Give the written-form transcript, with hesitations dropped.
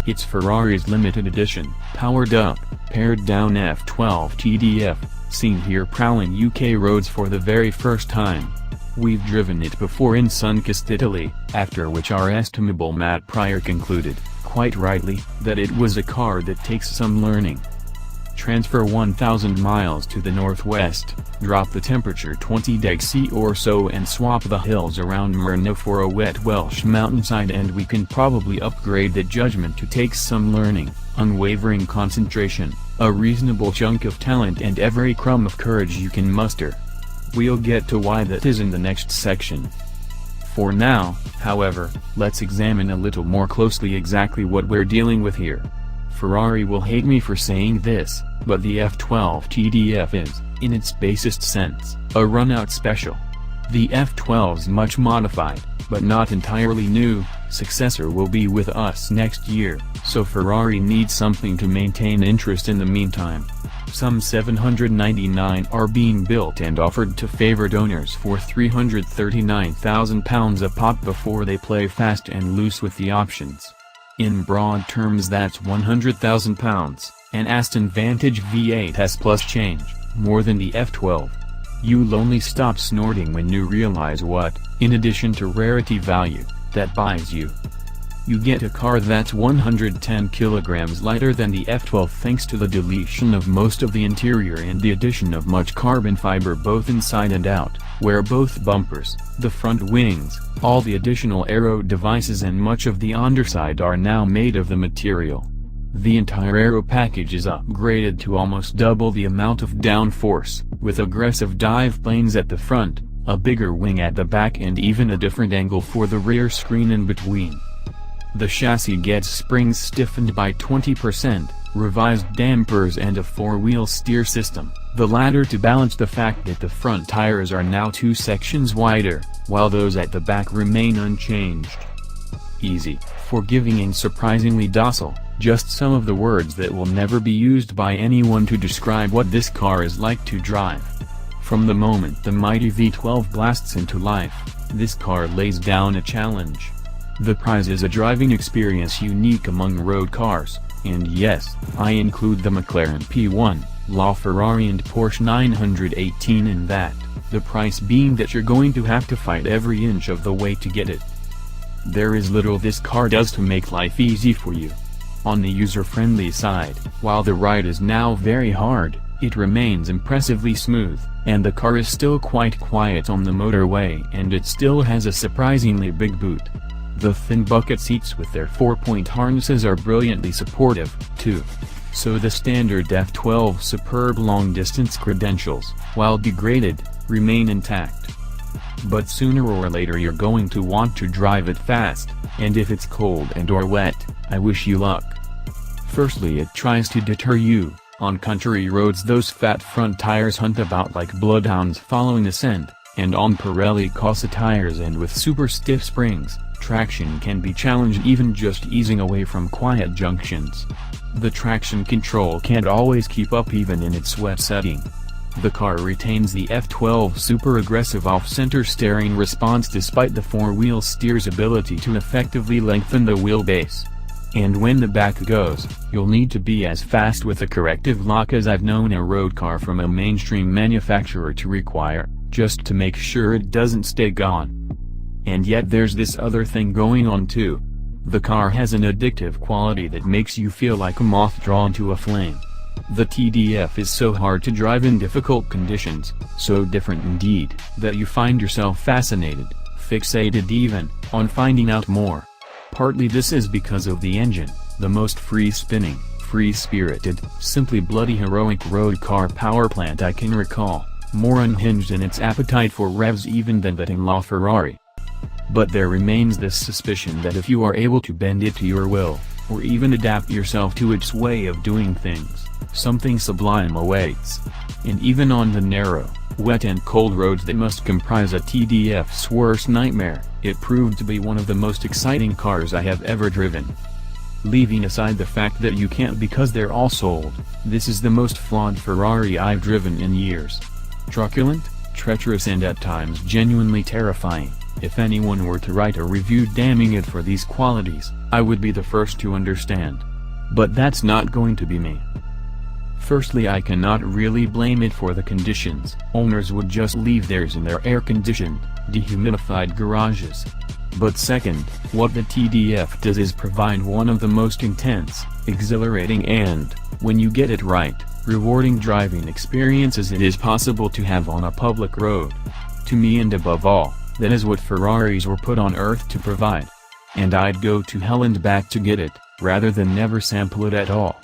It's Ferrari's limited edition, powered-up, pared-down F12tdf, seen here prowling UK roads for the very first time. We've driven it before in sun-kissed Italy, after which our estimable Matt Pryor concluded, quite rightly, that it was a car that takes some learning. Transfer 1,000 miles to the northwest, drop the temperature 20 degrees C or so and swap the hills around Myrna for a wet Welsh mountainside and we can probably upgrade the judgment to take some learning, unwavering concentration, a reasonable chunk of talent and every crumb of courage you can muster. We'll get to why that is in the next section. For now, however, let's examine a little more closely exactly what we're dealing with here. Ferrari will hate me for saying this, but the F12tdf is, in its basest sense, a run-out special. The F12's much modified, but not entirely new, successor will be with us next year, so Ferrari needs something to maintain interest in the meantime. Some 799 are being built and offered to favored owners for £339,000 a pop before they play fast and loose with the options. In broad terms that's £100,000, an Aston Vantage V8 S plus change, more than the F12. You'll only stop snorting when you realize what, in addition to rarity value, that buys you. You get a car that's 110 kilograms lighter than the F12 thanks to the deletion of most of the interior and the addition of much carbon fiber both inside and out, where both bumpers, the front wings, all the additional aero devices and much of the underside are now made of the material. The entire aero package is upgraded to almost double the amount of downforce, with aggressive dive planes at the front, a bigger wing at the back and even a different angle for the rear screen in between. The chassis gets springs stiffened by 20%, revised dampers and a four-wheel steer system, the latter to balance the fact that the front tires are now 2 sections wider, while those at the back remain unchanged. Easy, forgiving and surprisingly docile, just some of the words that will never be used by anyone to describe what this car is like to drive. From the moment the mighty V12 blasts into life, this car lays down a challenge. The prize is a driving experience unique among road cars, and yes, I include the McLaren P1, LaFerrari and Porsche 918 in that, the price being that you're going to have to fight every inch of the way to get it. There is little this car does to make life easy for you. On the user-friendly side, while the ride is now very hard, it remains impressively smooth, and the car is still quite quiet on the motorway and it still has a surprisingly big boot. The thin bucket seats with their 4-point harnesses are brilliantly supportive, too. So the standard F12 superb long-distance credentials, while degraded, remain intact. But sooner or later you're going to want to drive it fast, and if it's cold and or wet, I wish you luck. Firstly, it tries to deter you. On country roads those fat front tires hunt about like bloodhounds following a scent, and on Pirelli Corsa tires and with super stiff springs, traction can be challenged even just easing away from quiet junctions. The traction control can't always keep up even in its wet setting. The car retains the F12 super aggressive off-center steering response despite the four-wheel steer's ability to effectively lengthen the wheelbase. And when the back goes, you'll need to be as fast with a corrective lock as I've known a road car from a mainstream manufacturer to require, just to make sure it doesn't stay gone. And yet there's this other thing going on too. The car has an addictive quality that makes you feel like a moth drawn to a flame. The TDF is so hard to drive in difficult conditions, so different indeed, that you find yourself fascinated, fixated even, on finding out more. Partly this is because of the engine, the most free-spinning, free-spirited, simply bloody heroic road car powerplant I can recall, more unhinged in its appetite for revs even than that in LaFerrari. But there remains this suspicion that if you are able to bend it to your will, or even adapt yourself to its way of doing things, something sublime awaits. And even on the narrow, wet and cold roads that must comprise a TDF's worst nightmare, it proved to be one of the most exciting cars I have ever driven. Leaving aside the fact that you can't because they're all sold, this is the most flawed Ferrari I've driven in years. Truculent, treacherous and at times genuinely terrifying. If anyone were to write a review damning it for these qualities, I would be the first to understand. But that's not going to be me. Firstly, I cannot really blame it for the conditions. Owners would just leave theirs in their air-conditioned, dehumidified garages. But second, what the TDF does is provide one of the most intense, exhilarating and, when you get it right, rewarding driving experiences it is possible to have on a public road. To me and above all, that is what Ferraris were put on earth to provide. And I'd go to hell and back to get it, rather than never sample it at all.